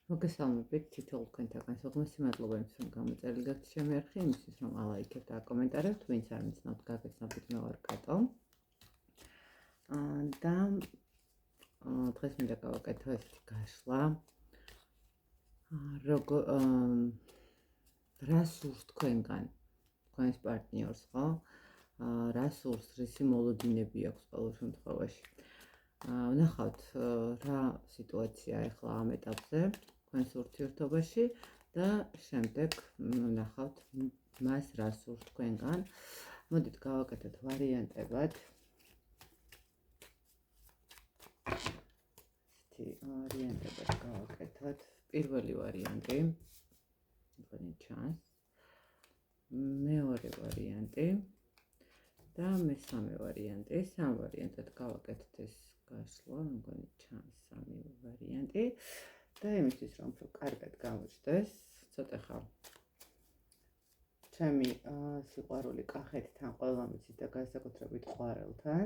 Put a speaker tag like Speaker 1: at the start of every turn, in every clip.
Speaker 1: მოგესალმებით თითოეულ თქვენთაგან სულ მადლობა იმისთვის რომ გამოწერილი გაქვთ ჩემი არხი, იმისთვის რომ ალაიქებთ და აკომენტარებთ, ვინც არ მიცნობთ გაგეცნობთ, მე ვარ კატო. და დღეს მინდა გავაკეთო ესეთი გაშლა. რა სურს თქვენგან, თქვენს პარტნიორს, ხო? რა სურს, რისი მოლოდინები აქვს ყოველ შემთხვევაში. ვნახავთ რა სიტუაცია ახლა ამ ეტაპზე თქვენს ურთიერთობაში და შემდეგ ვნახავთ მას რა სურს თქვენგან. მოდით გავაკეთოთ ვარიანტებად. ვარიანტებად გავაკეთოთ. პირველი ვარიანტი. თქვენი ჩანს. მეორე ვარიანტი და მესამე ვარიანტი. სამ ვარიანტად გავაკეთოთ ეს გაშლა, მგონი ჩანს სამი ვარიანტი და იმისთვის რომ უფრო კარგად გამოჩნდეს, ცოტა ხა ჩემი სიყვარული კახეთთან ყველა მიცით და განსაკუთრებით ყვარელთან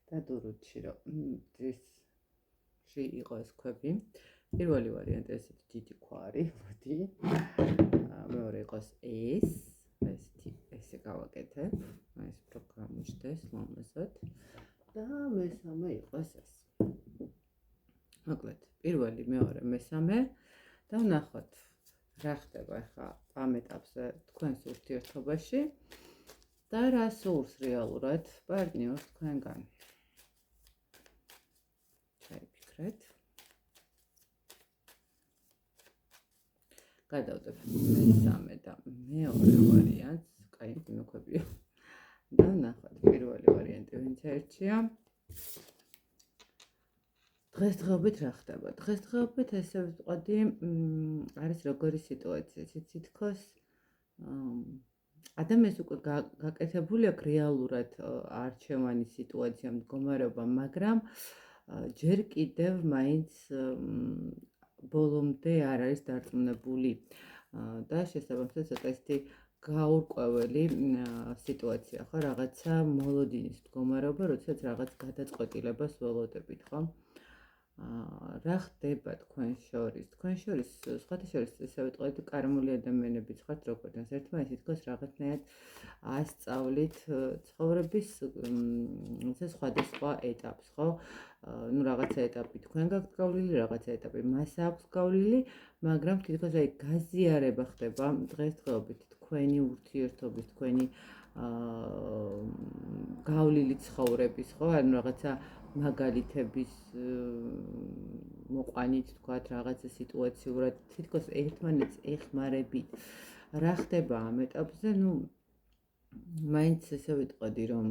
Speaker 1: და დურუთში რომ იყო ეს ქვები. პირველი ვარიანტი ესეთი დიდი ქვა არის, მოდი. მეორე იყოს ესე გავაკეთებ, ეს უფრო გამოჩნდეს ლამაზად. და მესამე იყოს ეს. მოკლედ, პირველი, მეორე, მესამე და ვნახოთ რა ხდება ახლა ამ ეტაპზე თქვენს ურთიერთობაში და რა სურს რეალურად პარტნიორს თქვენგან. ჩაიფიქრეთ. გადავდებ მესამე და მეორე ვარიანტს, კაი, მოკებია. და ვნახოთ პირველი ვარიანტი ვინც ერჩია. დღესდღეობით რა ხდება? დღესდღეობით ესე ვიტყოდი, არის როგორი სიტუაცია, თითქოს ადამიანს უკვე გაკეთებული აქვს რეალურად არჩევანი სიტუაცია, მდგომარეობა, მაგრამ ჯერ კიდევ მაინც ბოლომდე არ არის დარწმუნებული და შესაბამისად ცოტა ისეთი გაურკვეველი სიტუაცია, ხო, რაღაცა მოლოდინის მდგომარეობა, როდესაც რაღაც გადაწყვეტილებას ველოდებით, ხო? რა ხდება თქვენ შორის? თქვენ შორის სხვათა შორის ესე ვიტყოდი, კარმული ადამიანებიც ხართ, როგორც ერთმანეთს თითქოს რაღაცნაირად ასწავლით ცხოვრების სხვადასხვა ეტაპს, ხო? ნუ რაღაცა ეტაპი თქვენ გაქვთ გავლილი, რაღაცა ეტაპი მას აქვს გავლილი, მაგრამ თითქოს აი გაზიარება ხდება დღესდღეობით თქვენი ურთიერთობის, თქვენი გავლილი ცხოვრების, ხო? ანუ რაღაცა მაგალითების მოყვანით თქვათ, რაღაცა სიტუაციურად თითქოს ერთმანეთს ეხმარებით. რა ხდება ამ ეტაპზე? ნუ მაინც ესე ვიტყოდი, რომ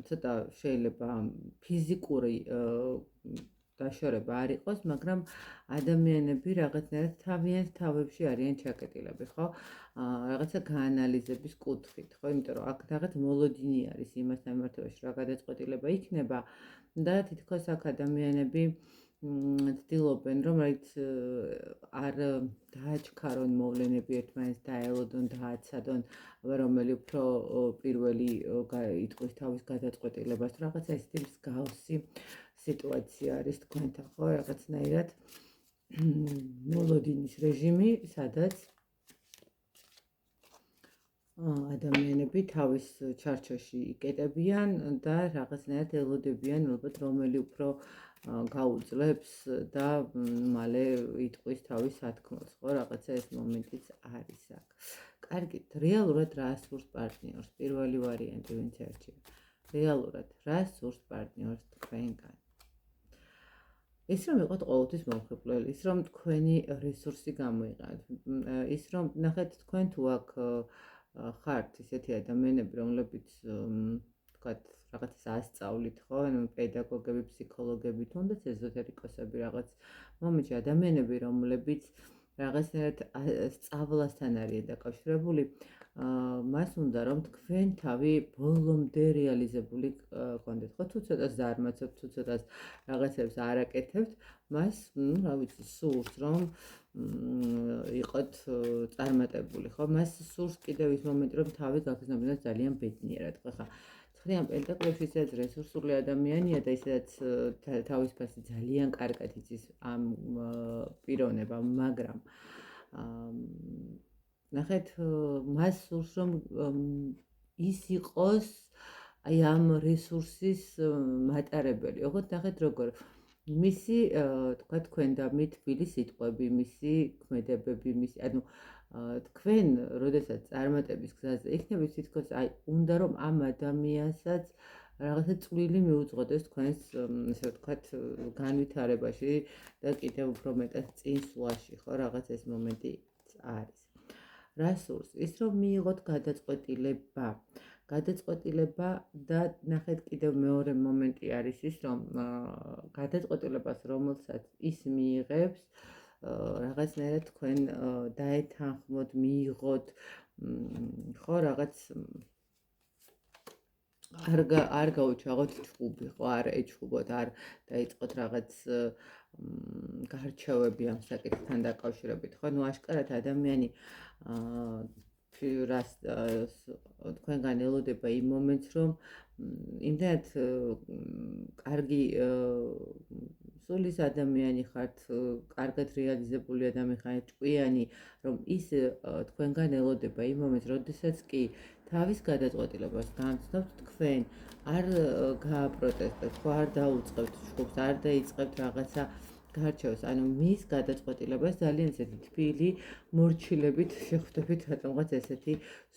Speaker 1: ცოტა შეიძლება ფიზიკური დაშორება არ იყოს, მაგრამ ადამიანები რაღაცნაირად თავიანთ თავებში არიან ჩაკეტილები, ხო? რაღაცა გაანალიზების კუთხით, ხო? იმიტომ რომ აქ რაღაც მოლოდინი არის იმასთან მიმართებაში, რა გადაწყვეტილება იქნება და თითქოს აქ ადამიანები ცდილობენ, რომ რაიც არ დააჩქარონ მოვლენები ერთმანეთს, დაელოდონ, დააცადონ, რომელი უფრო პირველი იტყვის თავის გადაწყვეტილებას, რაღაცა ისეთი მსგავსი სიტუაცია არის თქვენთან, ხო, რაღაცნაირად მოლოდინის რეჟიმი, სადაც ადამიანები თავის ჩარჩოში იკეტებიან და რაღაცნაირად ელოდებიან, ალბათ რომელი უფრო გაუძლებს და მალე იტყვის თავის სათქმელს, ხო, რაღაცა ეს მომენტიც არის აქ. კარგით, რეალურად რა სურს პარტნიორს? პირველი ვარიანტი ვინც ერჩია. რეალურად რა სურს პარტნიორს თქვენგან? ის რომ იყოთ ყოველთვის მომხიბვლელი, ის რომ თქვენი რესურსი გამოიყენოთ, ის რომ ნახეთ თქვენ თუ აქ ხართ ისეთი ადამიანები, რომლებიც თქვათ რაღაცას ასწავლით, ხო, ანუ პედაგოგები, ფსიქოლოგები, თუნდაც ეზოთერიკოსები, რაღაც მომენტში ადამიანები, რომლებიც რაღაცნაირად სწავლასთან არიან დაკავშირებული, მას უნდა რომ თქვენ თავი ბოლომდე რეალიზებული გქონდეთ, ხო, თუ ცოტა ზარმაცობთ, თუ ცოტა რაღაცებს არ აკეთებთ, მას, ნუ რა ვიცი, სურს რომ იყოთ წარმატებული, ხო? მას სურს კიდევ ის მომენტი, რომ თავი გაგრძნობინოთ ძალიან ბედნიერად, ხო ხა? ცხრიან პენტაკლებში ისედაც რესურსული ადამიანია და ისედაც თავის ფასი ძალიან კარგად იცის ამ პიროვნება, მაგრამ ნახეთ, მას სურს რომ ის იყოს აი ამ რესურსის მატარებელი. ოღონდ ნახეთ როგორ მისი თქვა თქვენ და მე თბილი სიტყვები, მისი ქმედებები, მისი ანუ თქვენ როდესაც წარმატების გზაზე იქნებით, თითქოს აი უნდა რომ ამ ადამიანსაც რაღაცა წვლილი მიუძღოდეს თქვენს ესე ვთქვათ განვითარებაში და კიდევ უფრო მეტად წინსვლაში, ხო, რაღაც ეს მომენტი არის. რა სურს? ის რომ მიიღოთ გადაწყვეტილება და ნახეთ კიდევ მეორე მომენტი არის ის რომ გადაწყვეტილებას რომელსაც ის მიიღებს რაღაცნაირად თქვენ დაეთანხმოთ, მიიღოთ, ხო, რაღაც არ გაუჩაღოთ ჭუბი, ხო, არ ეჭუბოთ, არ დაიწყოთ რაღაც გარჩევები ამ საკითხთან დაკავშირებით, ხო, ნუ აშკარად ადამიანი რას თქვენგან ელოდება იმ მომენტს, რომ იმდენად კარგი სულის ადამიანი ხართ, კარგად რეალიზებული ადამიანი ხართ, ჭკვიანი, რომ ის თქვენგან ელოდება იმ მომენტს, როდესაც კი თავის გადაწყვეტილებას განცნობთ თქვენ, არ გააპროტესტებთ, ხო, არ დაუწყებთ ჭუბს, არ დაიწყებთ რაღაცა გარჩევს, ანუ მის გადაწყვეტილებას ძალიან ესეთი თბილი მორჩილებით შეხვდებით, რატომღაც ესეთი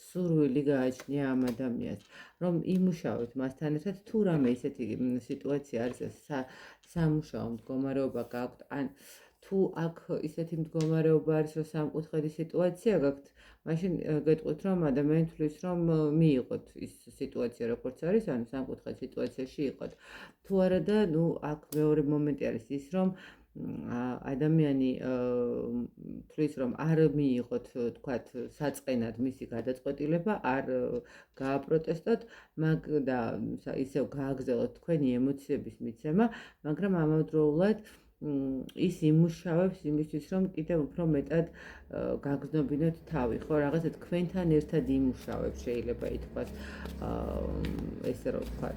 Speaker 1: სურვილი გააჩნია ამ ადამიანს, რომ იმუშავოთ მასთან ერთად, თუ რამე ისეთი სიტუაცია არის, სამუშაო მდგომარეობა გაქვთ, ან თუ აქ ისეთი მდგომარეობა არის, რომ სამკუთხედი სიტუაცია გაქვთ, მაშინ გეტყვით, რომ ადამიანი თვლის, რომ მიიღოთ ის სიტუაცია, როგორც არის, ანუ სამკუთხედ სიტუაციაში იყოთ. თუ არა და, ნუ აქ მეორე მომენტი არის ის, რომ ადამიანი თვლის, რომ არ მიიღოთ, თქვათ, საწყენად მისი გადაწყვეტილება, არ გააპროტესტოთ, და ისევ გააგრძელოთ თქვენი ემოციების მიცემა, მაგრამ ამავდროულად ის იმუშავებს იმისთვის, რომ კიდევ უფრო მეტად გაგრძნობინოთ თავი, ხო, რაღაცა თქვენთან ერთად იმუშავებს, შეიძლება ითქვას, ესე რომ ვთქვათ,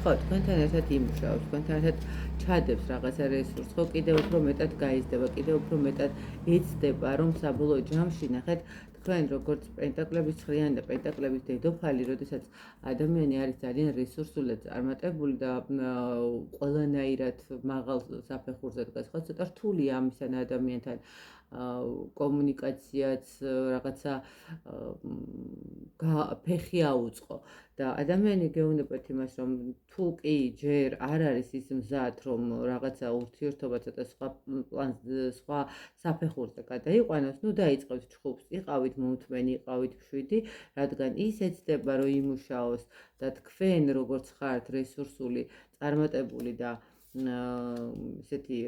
Speaker 1: ხო, თქვენთან ერთად იმუშავებს, თქვენთან ერთად ჩადებს რაღაცა რესურსს, ხო, კიდევ უფრო მეტად გაიზრდება, კიდევ უფრო მეტად ეცდება, რომ საბოლოო ჯამში ნახეთ, თქვენ როგორც პენტაკლების ცხრიანი და პენტაკლების დედოფალი, როდესაც ადამიანი არის ძალიან რესურსული და წარმატებული და ყველანაირად მაღალ საფეხურზე დგას, ხო, ცოტა რთულია ამისთან ადამიანთან კომუნიკაციაც, რაღაცა ფეხი აუწყო და ადამიანი გეუბნებათ იმას, რომ თუ კი ჯერ არ არის ის მზად, რომ რაღაცა ურთიერთობა ცოტა სხვა პლანზე, სხვა საფეხურზე გადაიყვანოს, ნუ დაიწყებთ ჭუბს, იყავით მომთმენი, იყავით მშვიდი, რადგან ის ეცდება, რომ იმუშაოს და თქვენ როგორც ხართ რესურსული, წარმატებული და ესეთი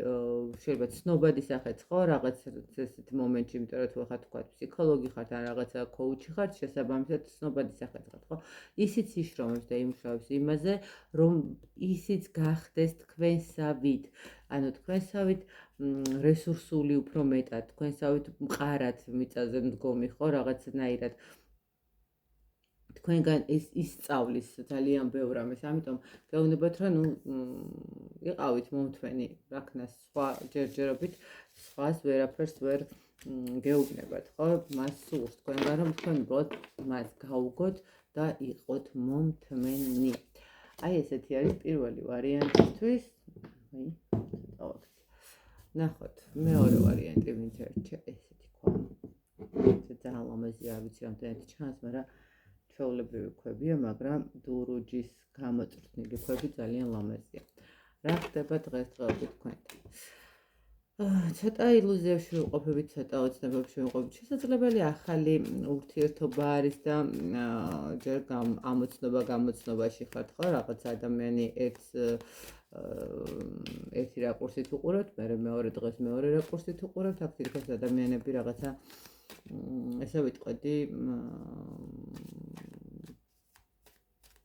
Speaker 1: შეიძლება ცნობადი სახეც, ხო, რაღაც ესეთ მომენტში, იმიტომ რომ თუ ახლა თქვათ ფსიქოლოგი ხართ ან რაღაცა კოუჩი ხართ, შესაბამისად ცნობადი სახეც ხართ, ხო? ისიც იშრომებს და იმუშავებს იმაზე, რომ ისიც გახდეს თქვენსავით, ანუ თქვენსავით რესურსული უფრო მეტად, თქვენსავით მყარად მიწაზე მდგომი, ხო, რაღაცნაირად თქვენგან ისწავლის ძალიან ბევრ ამას, ამიტომ გეუბნებათ, რომ იყავით მომთმენი, რაქნას სხვა ჯერჯერობით სხვას ვერაფერს ვერ გეუბნებათ, ხო? მას სურს თქვენგან, რომ თქვენ უბრალოდ მას გაუგოთ და იყოთ მომთმენი. აი ესეთი არის პირველი ვარიანტისთვის. ნახოთ, მეორე ვარიანტი ვინც ერჩა, ესეთი ქვა. ძალიან ლამაზია, არ ვიცი რამდენად ჩანს, მაგრამ ჩვეულებრივი ქვებია, მაგრამ დურუჯის გამოწვრთნილი ქვები ძალიან ლამაზია. რა ხდება დღესდღეობით თქვენთან? ცოტა ილუზიებში ვიყოფებით, ცოტა ოცნებებში ვიყოფებით. შესაძლებელია ახალი ურთიერთობა არის და ჯერ ამოცნობაში ხართ, ხო, რაღაც ადამიანი ერთი რაკურსით უყურებთ, მერე მეორე დღეს მეორე რაკურსით უყურებთ, აქ თითქოს ადამიანები რაღაცა ესე ვიტყვი,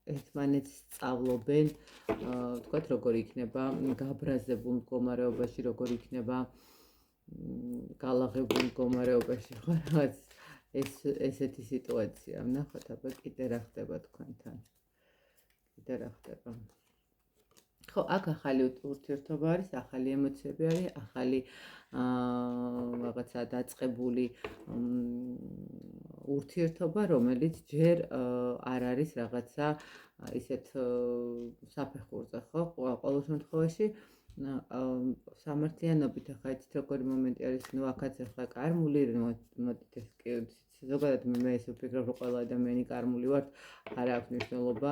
Speaker 1: ერთმანეთს სწავლობენ, თქვათ, როგორ იქნება გაბრაზებულ მდგომარეობაში, როგორ იქნება გალაღებულ მდგომარეობაში, ხო, რაღაც ესეთი სიტუაცია. ნახოთ, აბა კიდე რა ხდება თქვენთან. კიდე რა ხდება. ხო, აქ ახალი ურთიერთობა არის, ახალი ემოციები არის, ახალი რაღაცა დაწყებული ურთიერთობა, რომელიც ჯერ არ არის რაღაცა ისეთ საფეხურზე, ხო? ყოველ შემთხვევაში სამართლიანობით ახლა იცით როგორი მომენტი არის, ნუ აქაც ახლა კარმული, მოდით ეს კი ზოგადად მე ესე ვფიქრობ, რომ ყველა ადამიანი კარმული ვართ, არ აქვს მნიშვნელობა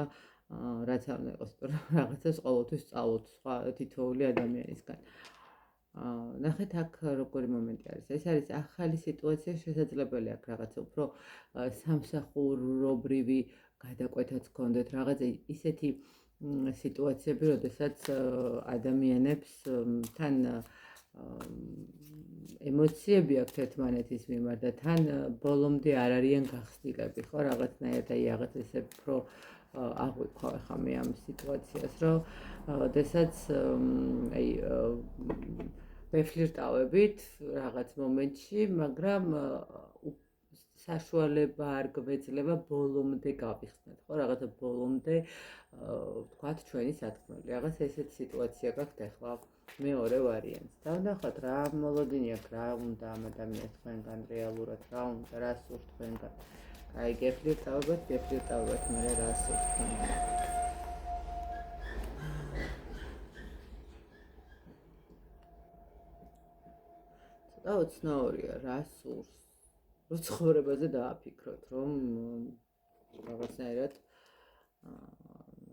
Speaker 1: რაც არ უნდა იყოს, რაღაცას ყოველთვის სწავლობთ სხვა თითოეული ადამიანისგან. ნახეთ აქ როგორი მომენტი არის. ეს არის ახალი სიტუაცია, შესაძლებელი აქ რაღაცა უფრო სამსახურობრივი გადაკვეთაც გქონდეთ, რაღაცა ისეთი სიტუაციები, როდესაც ადამიანებს თან ემოციები აქვთ ერთმანეთის მიმართ და თან ბოლომდე არ არიან გახსნილები, ხო, რაღაცნაირად აი რაღაც ესე უფრო აღვიქვა ხა მე ამ სიტუაციას, რომ შესაძ აი ვეფლირტავებით რაღაც მომენტში, მაგრამ საშუალება არ გვეძლება ბოლომდე გავიხსნათ, ხო, რაღაცა ბოლომდე ვთქვათ ჩვენი სათქმელი. რაღაც ესეთი სიტუაცია გაქვთ ახლა მეორე ვარიანტს. დავნახოთ რა მოლოდინი აქვს, რა უნდა ამ ადამიანს თქვენგან რეალურად, რა უნდა, რა სურთ თქვენგან. აი გეფლირტავებთ, მე რა სურთ თქვენგან. ცოტა უცნაურია, რა სურს. რო ცხოვრებაზე დააფიქროთ, რომ რაღაცნაირად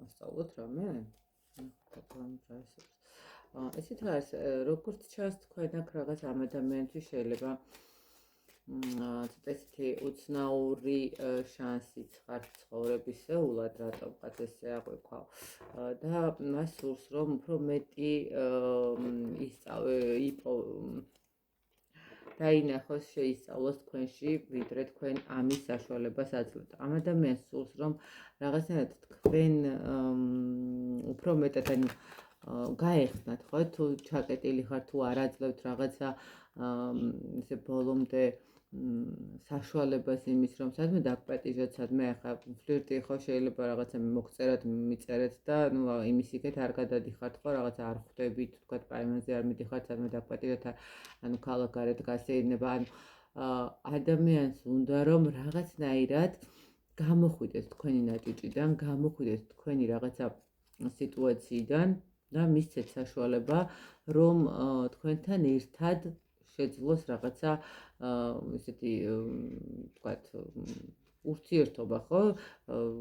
Speaker 1: ასწავლოთ რამე? ესეთ არის, როგორც ჩანს თქვენ აქ რაღაც ამ ადამიანთვის შეიძლება ცოტა ესეთი უცნაური შანსიც ხართ ცხოვრებისეულად, რატომღაც ესე აღვიქვა და მას სურს, რომ უფრო მეტი დაინახოს, შეისწავლოს თქვენში, ვიდრე თქვენ ამის საშუალებას აძლევთ. ამ ადამიანს სურს, რომ რაღაცნაირად თქვენ უფრო მეტად გაეხსნათ, ხო, თუ ჩაკეტილი ხართ, თუ არ აძლევთ რაღაცა ესე ბოლომდე საშუალებას იმის, რომ სადმე დაგპატიჟოთ, სადმე ახლა ფლირტი ხო შეიძლება რაღაცა მოგწერათ, მიწერეთ და ნუ იმის იქეთ არ გადადიხართ, ხო, რაღაცა არ ხვდებით, თქვა პაემანზე არ მიდიხართ, სადმე დაგპატიჟოთ, ანუ ქალაქარეთ გასეირნება, ანუ ადამიანს უნდა რომ რაღაცნაირად გამოხვიდეს თქვენი ნაჭიჭიდან, გამოხვიდეს თქვენი რაღაცა სიტუაციიდან და მისცეთ საშუალება, რომ თქვენთან ერთად შეძლოს რაღაცა ესეთი ვთქვათ ურთიერთობა, ხო?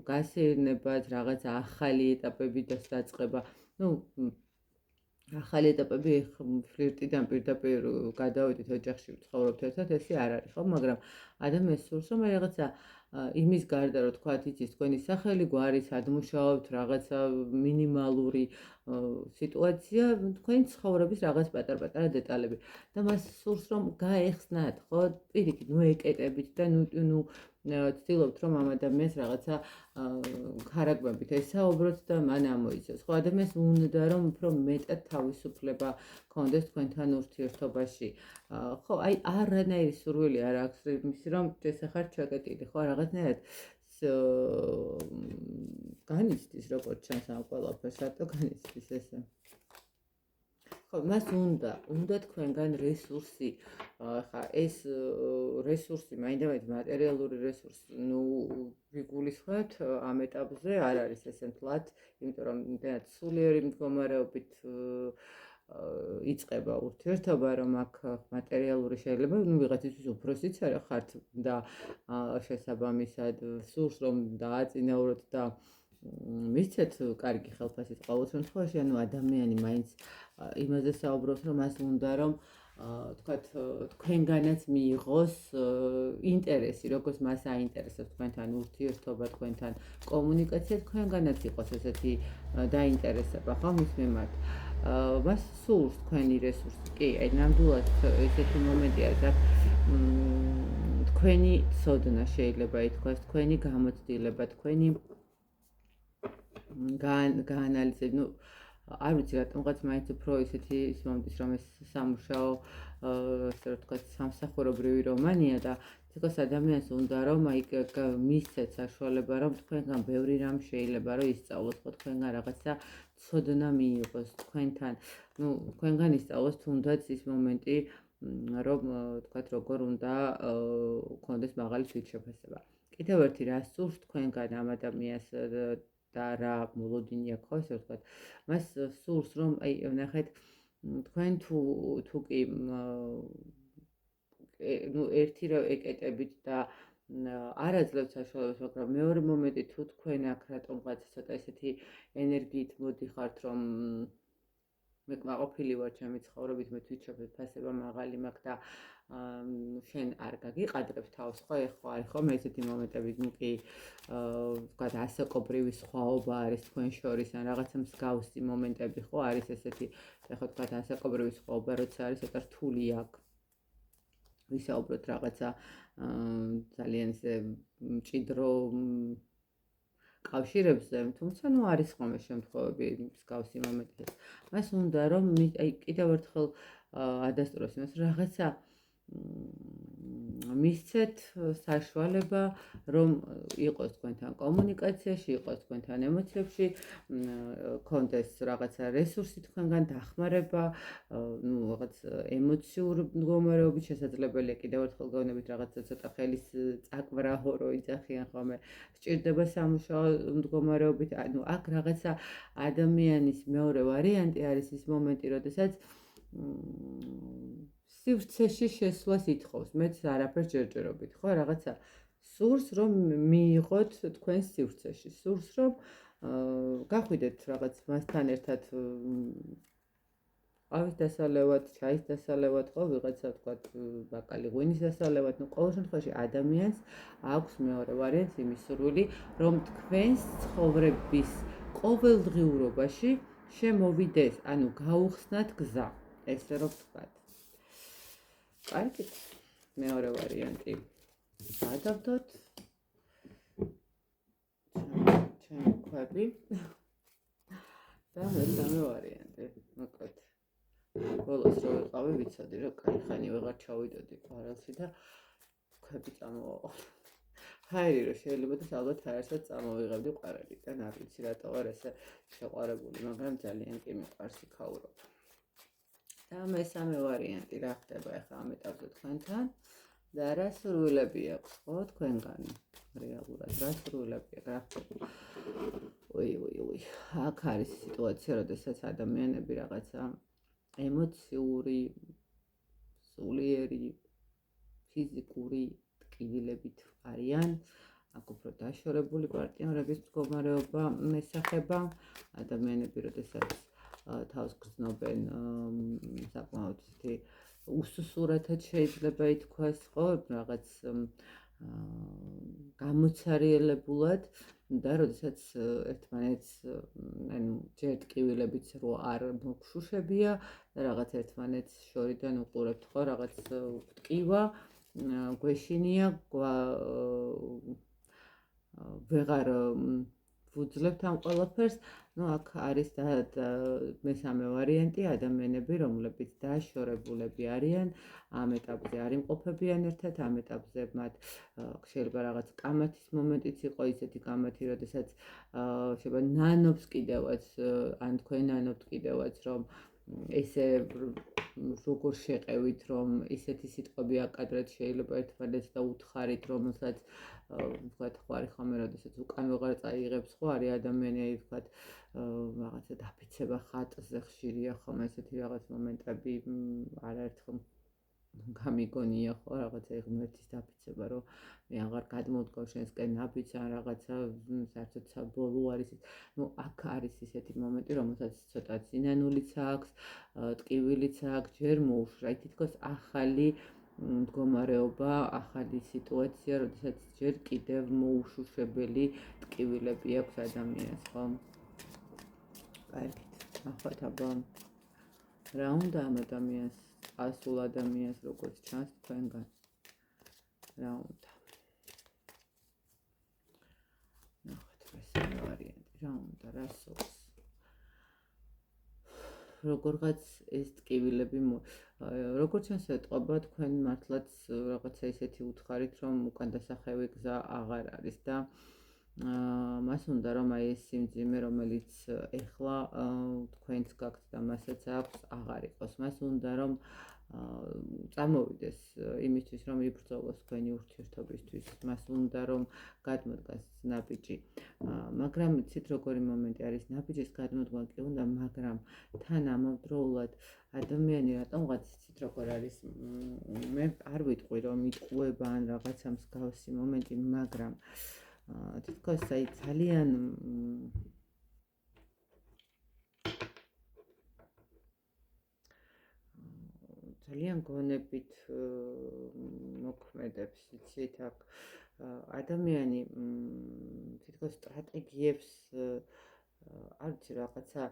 Speaker 1: გასეირნებად, რაღაცა ახალი ეტაპები დაწყება. ნუ ახალი ეტაპები ფლირტიდან პირდაპირ გადავიდეთ ოჯახში ვცხოვრობთ ერთად, ესე არ არის, ხო? მაგრამ ადამიანს სურს რომ რაღაცა იმის გარდა რომ თქვათ იცის თქვენი სახელი, გვარი, სად მუშაობთ, რაღაცა მინიმალური სიტუაცია, თქვენი ცხოვრების რაღაც პატარ-პატარა დეტალები და მას სურს რომ გაეხსნათ, ხო? პირიქით, ნუ ეკეტებით და ნუ ცდილობთ რომ ამ ადამიანს რაღაცა ხარაგბებით ესაუბროთ და მან ამოიცეს. ხო, ადამიანს უნდა რომ უფრო მეტად თავისუფლება გქონდეს თქვენთან ურთიერთობაში. ხო, აი არანაირი სურვილი არ აქვს იმისი რომ შესახარ ჩაკეტილი, ხო, რაღაცნაირად განიცდის როგორც ჩანს ამ ყველაფერს, რატო განიცდის ესე? ხო, მას უნდა თქვენგან რესურსი, ხა ეს რესურსი, მაინდა-მაინც მატერიალური რესურსი, ნუ ვიგულისხმებთ ამ ეტაპზე არ არის ესე მთლად, იმიტომ რომ იმდენად სულიერი მდგომარეობით იწყება ურთიერთობა, რომ აქ მატერიალური შეიძლება, ნუ ვიღაცისთვის უფროსიც ხართ და შესაბამისად სურს რომ დააწინაუროთ და მისცეთ კარგი ხელფასის ყოველ შემთხვევაში, ანუ ადამიანი მაინც იმაზე საუბრობს, რომ მას უნდა რომ თქვათ თქვენგანაც მიიღოს ინტერესი, როგორც მას აინტერესებს თქვენთან ურთიერთობა, თქვენთან კომუნიკაცია, თქვენგანაც იყოს ესეთი დაინტერესება, ხო, მის მიმართ. მას სურს თქვენი რესურსი. კი, აი ნამდვილად ესეთი მომენტი არის, აქ თქვენი ცოდნა შეიძლება ითქვას, თქვენი გამოცდილება, თქვენი გაანალიზები, ნუ არ ვიცი რატომღაც მაინც უფრო ისეთი ის მომდის რომ ეს სამუშაო ასე რომ ვთქვათ სამსახურებრივი რომანია და თითქოს ადამიანს უნდა რომ აი მისცეთ საშუალება რომ თქვენგან ბევრი რამ შეიძლება რომ ისწავლოს ხო თქვენგან რაღაცა ცოდნა მიიღოს თქვენთან თქვენგან ისწავლოს თუნდაც ის მომენტი რომ ვთქვათ როგორ უნდა გქონდეს მაღალი თვითშეფასება კიდევ ერთი რა სურს თქვენგან ამ ადამიანს და რა მოლოდინი აქვს ხო ესე ვთქვათ მას სურს რომ აი ნახეთ თქვენ თუ კი ერთი რომ ეკეტებით და არ აძლევთ საშუალებას მაგრამ მეორე მომენტი თუ თქვენ აქ რატომღაც ცოტა ესეთი ენერგიით მოდიხართ რომ მე კმაყოფილი ვარ ჩემი ცხოვრებით მე თვითშეფასება მაღალი მაქვს და შენ არ გაგიყადრებ თავს ხო ეხლა არის ხო მე ესეთი მომენტები ნუ კი ვთქვათ ასაკობრივი სხვაობა არის თქვენ შორის ან რაღაცა მსგავსი მომენტები ხო არის ესეთი ეხლა ვთქვათ ასაკობრივი სხვაობა როცა არის ცოტა რთული აქვს ვისაუბროთ რაღაცა ძალიან ისე მჭიდრო კავშირებზე, თუმცა ნუ არის ხოლმე შემთხვევები მსგავსი მომენტი. მას უნდა რომ აი კიდევ ერთხელ ადასტუროს იმას რაღაცა მისცეთ საშუალება რომ იყოს თქვენთან კომუნიკაციაში, იყოს თქვენთან ემოციებში, კონდეს რაღაცა რესურსი თქვენგან დახმარება, ნუ რაღაც ემოციური მდგომარეობით შესაძლებელია კიდევ ერთხელ გეუბნებით რაღაცა ცოტა ხელის წაკვრაო რო იძახიან ხოლმე სჭირდება სამუშაო მდგომარეობით, ანუ აქ რაღაცა ადამიანის მეორე ვარიანტი არის ის მომენტი, როდესაც სივრცეში შესვლას ითხოვს, მეც არაფერს ჯერჯერობით, ხო, რაღაცა სურს რომ მიიღოთ თქვენ სივრცეში, სურს რომ გახვიდეთ რაღაც მასთან ერთად ყავის დასალევად, ჩაის დასალევად, ხო, ვიღაცა ვთქვათ, ბაკალი ღვინის დასალევად, ნუ ყოველ შემთხვევაში ადამიანს აქვს მეორე ვარიანტი იმის სურვილი, რომ თქვენს ცხოვრების ყოველდღიურობაში შემოვიდეს, ანუ გაუხსნათ გზა, ესე რომ ვთქვათ. კარგით, მეორე ვარიანტი. გადავდოთ. ჩემი ქვები. და მესამე ვარიანტი. მოკლედ. ბოლოს რო ვიყავი, ვიცოდი რომ კაი ხანი ვეღარ ჩავიდოდი ყვარელში და ქვები წამოვაყოლე. ჰაერი რომ შეიძლება და ალბათ არასდროს წამოვიღებდი ყვარელიდან, არ ვიცი რატო ვარ ესე შეყვარებული, მაგრამ ძალიან კი მიყვარს იქაურობა. და მესამე ვარიანტი რა ხდება ახლა ამ ეტაპზე თქვენთან და რა სურვილები აქვს ხო თქვენგან რეალურად რა სურვილები აქვს რა ხდება უი აქ არის სიტუაცია როდესაც ადამიანები რაღაცა ემოციური სულიერი ფიზიკური ტკივილებით არიან აქ უფრო დაშორებული პარტნიორების მდგომარეობა მესახება ადამიანები როდესაც თავს გრძნობენ საკმაოდ ისეთი უსუსურათად შეიძლება ითქვას, ხო, რაღაც გამოცარიელებულად და როდესაც ერთმანეთს ანუ ჯერ ტკივილებიც რო არ მოგშუშებია და რაღაც ერთმანეთს შორიდან უყურებთ, ხო, რაღაც ტკივა, გვეშინია, ვეღარ ვუძლებთ ამ ყველაფერს, ну აქ არის და მესამე ვარიანტი ადამიანები, რომლებიც დაშორებულები არიან, ამ ეტაპზე არ იმყოფებიან ერთად, ამ ეტაპზე მათ შეიძლება რაღაც კამათის მომენტიც იყო, ისეთი კამათი, როდესაც შეიძლება ნანობს კიდევაც, ან თქვენ ნანობთ კიდევაც, რომ ესე როგორ შეყევით, რომ ისეთი სიტყვები აკადრეთ შეიძლება ერთმანეთს და უთხარით, რომელსაც ვთქვათ, ხო არის ხოლმე, როდესაც უკან ვეღარ წაიღებს, ხო არის ადამიანი, ვთქვათ, რაღაცა დაფიცება ხატზე ხშირია ხოლმე ესეთი რაღაც მომენტები არაერთხელ გამიგონია ხო რაღაცა ღმერთის დაფიცება რომ მე აღარ გადმოვდგავ შენსკენ ნაბიჯს ან რაღაცა საერთოდ საბოლოო არის ну აქ არის ისეთი მომენტი რომელსაც ცოტა წინანულიც აქვს ტკივილიც აქვს ჯერ მოუშვა თითქოს ახალი მდგომარეობა ახალი სიტუაცია როდესაც ჯერ კიდევ მოუშუშებელი ტკივილები აქვს ადამიანს ხო კარგით ნახოთ აბა რა უნდა ამ ადამიანს ასულ ადამიანს როგორც ჩანს თქვენგან რა უნდა ნახოთ მესამე ვარიანტი რა უნდა რა სურს როგორღაც ეს ტკივილები როგორც ჩანს ეტყობა თქვენ მართლაც რაღაცა ისეთი უთხარით რომ უკან დასახევი გზა აღარ არის და მას უნდა რომ აი ეს სიმძიმე რომელიც ეხლა თქვენს გაქვთ და მასაც აქვს აღარ იყოს მას უნდა რომ წამოვიდეს იმისთვის რომ იბრძოლოს თქვენი ურთიერთობისთვის მას უნდა რომ გადმოდგას ნაბიჯი მაგრამ იცით როგორი მომენტი არის ნაბიჯის გადმოდგმა კი უნდა მაგრამ თან ამავდროულად ადამიანი რატომღაც იცით როგორ არის მე არ ვიტყვი რომ იტყუება ან რაღაცა მსგავსი მომენტი მაგრამ თითქოს აი ძალიან გონებით მოქმედებს იცით აქ ადამიანი თითქოს სტრატეგიებს არ ვიცი რაღაცა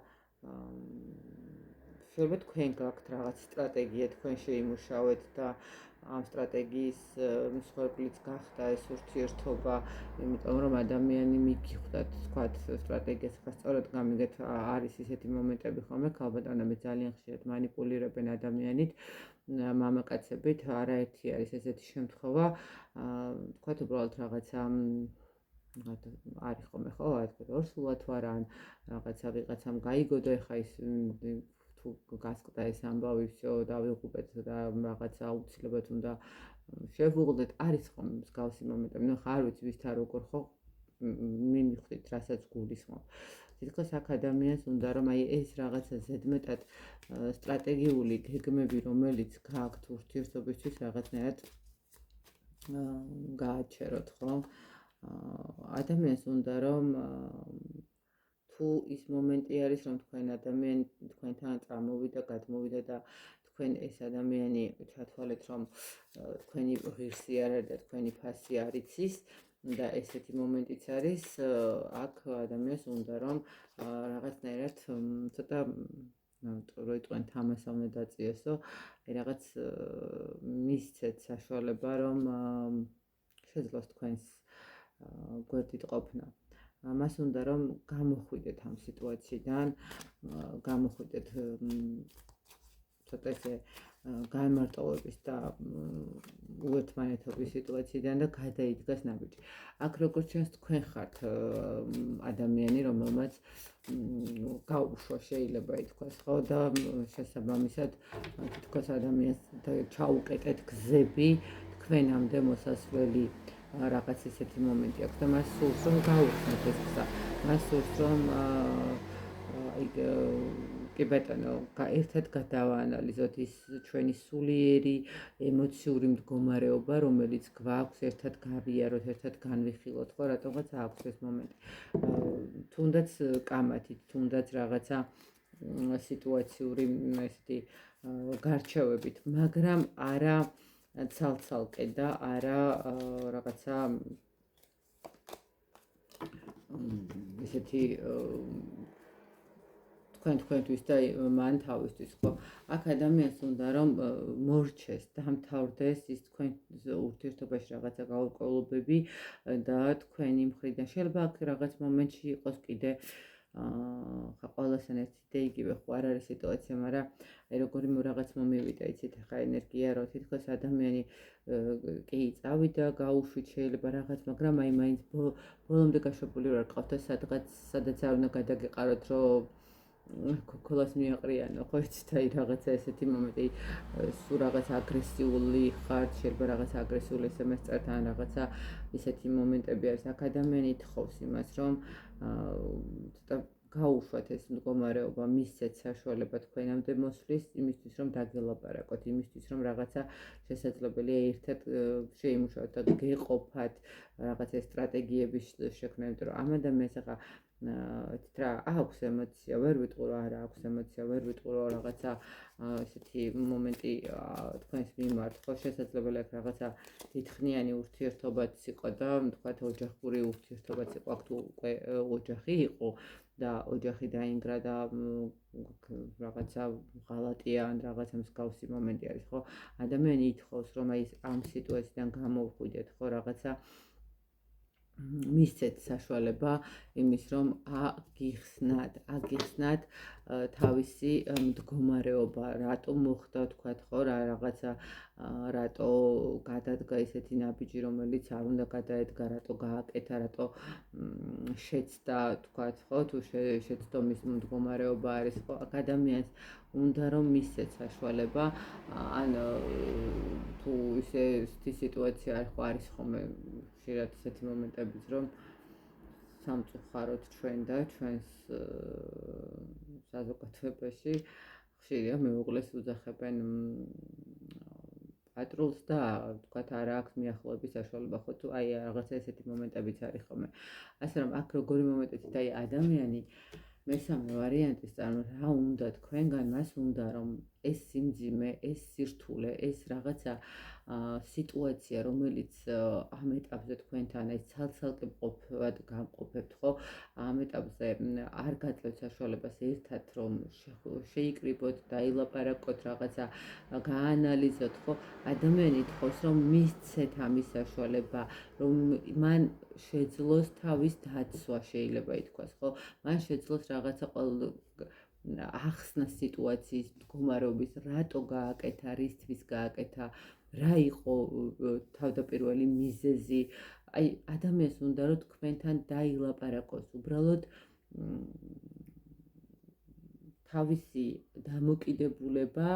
Speaker 1: შეიძლება თქვენ გაქვთ რაღაც სტრატეგია თქვენ შეიმუშავეთ და ამ სტრატეგიის მსხვერპლიც გახდა ეს ურთიერთობა იმიტომ რომ ადამიანი მიგიხვდათ თქვათ სტრატეგიას ხა სწორად გამიგეთ არის ისეთი მომენტები ხოლმე ქალბატონები ძალიან ხშირად მანიპულირებენ ადამიანით მამაკაცებით არაერთი არის ესეთი შემთხვევა თქვათ უბრალოდ რაღაცა არის ხოლმე ხო ორსულად ვარ ან რაღაცა ვიღაცამ გაიგო და ეხა ის თუ გასკდა ეს ამბავი всё დავიღუპეთ და რაღაცა აუცილებლად უნდა შევუღლდეთ არის ხოლმე მსგავსი მომენტები ნუ ხარ ვიცი ვის თან როგორ ხო მიმიხვდით რასაც გულისხმობ თითქოს აქ ადამიანს უნდა რომ აი ეს რაღაცა ზედმეტად სტრატეგიული გეგმები რომელიც გააქვთ ურთიერთობისთვის რაღაცნაირად გააჩეროთ ხო ადამიანს უნდა რომ თუ ის მომენტი არის რომ თქვენ ადამიანი თქვენთან წამოვიდა გადმოვიდა და თქვენ ეს ადამიანი ჩათვალეთ რომ თქვენი ღირსი არ არის და თქვენი ფასი არ იცის და ესეთი მომენტიც არის აქ ადამიანს უნდა რომ რაღაცნაირად ცოტა როიტყვენ თამასა უნდა დაწიესო აი რაღაც მისცეთ საშუალება რომ შეძლოს თქვენს გვერდით ყოფნა მას უნდა რომ გამოხვიდეთ ამ სიტუაციიდან გამოხვიდეთ ცოტა ესე გამარტოვების და უერთმანეთობის სიტუაციიდან და გადაიდგას ნაბიჯი აქ როგორც ჩანს თქვენ ხართ ადამიანი რომელმაც გაუშვა შეიძლება ითქვას ხო და შესაბამისად თითქოს ადამიანს ჩაუკეტეთ გზები თქვენამდე მოსასვლელი რაღაც ისეთი მომენტი აქვს და მას სურს რომ გაუხსნათ ეს გზა მას სურს რომ კი ბატონო ერთად გადავაანალიზოთ ის ჩვენი სულიერი ემოციური მდგომარეობა რომელიც გვაქვს ერთად გავიაროთ ერთად განვიხილოთ ხო რატომღაც აქვს ეს მომენტი თუნდაც კამათით თუნდაც რაღაცა სიტუაციური ესეთი გარჩევებით მაგრამ არა ცალ-ცალკე და არა რაღაცა ესეთი თქვენთვის და მან თავისთვის ხო აქ ადამიანს უნდა რომ მორჩეს დამთავრდეს ის თქვენ ურთიერთობაში რაღაცა გაურკვევლობები და თქვენი მხრიდან შეიძლება აქ რაღაც მომენტში იყოს კიდე ხა ყველასთან ერთით იგივე ხო არ არის სიტუაცია მაგრამ აი როგორი რაღაც მომივიდა იცით ხა ენერგია რო თითქოს ადამიანი კი წავიდა გაუშვით შეიძლება რაღაც მაგრამ აი მაინც ბოლომდე გაშვებული ვარ ყავთ და სადაც არ უნდა გადაგეყაროთ რომ ქოქოლას მიაყრიანო ხო იცით აი რაღაცა ესეთი მომენტი სულ რაღაც აგრესიული ხარ შეიძლება რაღაც აგრესიული SMS წერთან რაღაცა ისეთი მომენტები არის აქ ადამიანი თხოვს იმას რომ ცოტა გაუშვათ ეს მდგომარეობა მისცეთ საშუალება თქვენამდე მოსვლის იმისთვის რომ დაგელაპარაკოთ იმისთვის რომ რაღაცა შესაძლებელია ერთად შეიმუშაოთ და გეყოფათ რაღაცა სტრატეგიების შექმნა იმიტომ რომ ამ ადამიანს ახლა რა აქვს ემოცია ვერ ვიტყვი რომ არა აქვს ემოცია ვერ ვიტყვი რომ რაღაცა ესეთი მომენტი თქვენს მიმართ ხო შესაძლებელია რაღაცა დიდხნიანი ურთიერთობაც იყო და თქვათ ოჯახური ურთიერთობაც იყო აქ თუ უკვე ოჯახი იყო და ოჯახი დაინგრა და რაღაცა ღალატია ან რაღაცა მსგავსი მომენტი არის ხო ადამიანი ითხოვს რომ აი ამ სიტუაციიდან გამოვხვიდეთ ხო რაღაცა მისცეთ საშუალება იმის, რომ აგიხსნათ თავისი მდგომარეობა, რატო მოხდა თქვათ ხო რა რაღაცა, რატო გადადგა ისეთი ნაბიჯი, რომელიც არ უნდა გადაედგა, რატო გააკეთა, რატო შეცდა თქვათ ხო, თუ შეცდომის მდგომარეობა არის ხო, ადამიანს უნდა რომ მისცეთ საშუალება, ან თუ ისე სიტუაცია ხო არის ხოლმე ხშირად ისეთი მომენტებიც, რომ სამწუხაროდ ჩვენ და ჩვენს საზოგადოებაში ხშირია მეუღლეს უძახებენ პატრულს და თქვათ არ აქვს მიახლოების საშუალება, ხო თუ აი რაღაცა ესეთი მომენტებიც არის ხოლმე. ასე რომ აქ როგორი მომენტიც და აი ადამიანი მესამე ვარიანტის რა უნდა თქვენგან, მას უნდა რომ ეს სიმძიმე, ეს სირთულე, ეს რაღაცა სიტუაცია, რომელიც ამ ეტაპზე თქვენთან ეს ცალ-ცალკე მყოფად გამყოფებთ, ხო? ამ ეტაპზე არ გაძლევთ საშუალებას ერთად რომ შეიკრიბოთ, დაილაპარაკოთ, რაღაცა გაანალიზოთ, ხო? ადამიანი თხოვს რომ მისცეთ ამის საშუალება, რომ მან შეძლოს თავის დაცვა, შეიძლება ითქვას, ხო? მან შეძლოს რაღაცა ახსნა სიტუაციის მდგომარეობის, რატო გააკეთა, რისთვის გააკეთა, რა იყო თავდაპირველი მიზეზი. აი ადამიანს უნდა რომ თქვენთან დაილაპარაკოს, უბრალოდ თავისი დამოკიდებულება,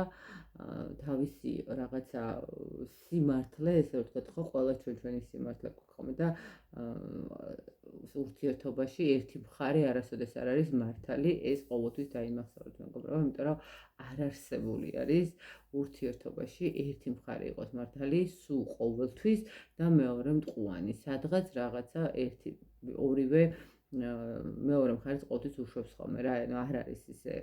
Speaker 1: თავისი რაღაცა სიმართლე, ესე ვთქვათ, ხო, ყველა ჩვენი სიმართლე გვაქვს ხოლმე და ურთიერთობაში ერთი მხარე არასოდეს არ არის მართალი, ეს ყოველთვის დაიმახსოვროთ მეგობრებო, იმიტომ რომ არ არსებული არის ურთიერთობაში ერთი მხარე იყოს მართალი სულ ყოველთვის და მეორე მტყუანი, სადღაც რაღაცა ორივე მეორე მხარეს ყოველთვის უშვებს ხოლმე რა, არ არის ისე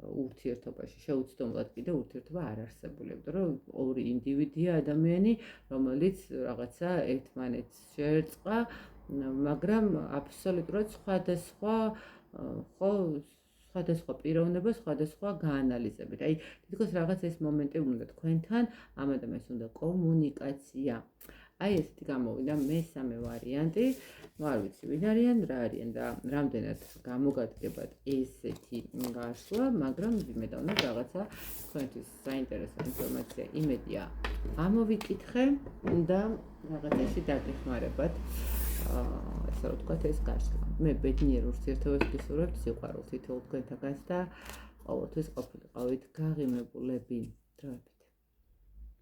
Speaker 1: ურთიერთობაში შეუცდომლად კიდე ურთიერთობა არ არსებული, იმიტომ რომ ორი ინდივიდია ადამიანი, რომელიც რაღაცა ერთმანეთს შეერწყა, მაგრამ აბსოლუტურად სხვადასხვა ხო სხვადასხვა პიროვნება, სხვადასხვა გაანალიზებით. აი, თითქოს რაღაც ეს მომენტი უნდა თქვენთან, ამ ადამიანს უნდა კომუნიკაცია. აი, ესეთი გამოვიდა მესამე ვარიანტი. არ ვიცი, ვინ არიან, რა არიან და რამდენად გამოგადგებათ ესეთი გაშლა, მაგრამ იმედოვნებ რაღაცა თქვენთვის საინტერესო ინფორმაცია იმედია ამოვიკითხე და რაღაცაში დაგეხმარებათ. ესე რომ ვთქვათ, ეს გაშლა. მე ბედნიერ ურთიერთობას გისურვებთ, სიყვარულს თითოეულ თქვენთაგანს და ყოველთვის ყოფილიყავით გაღიმებულები. დროებით.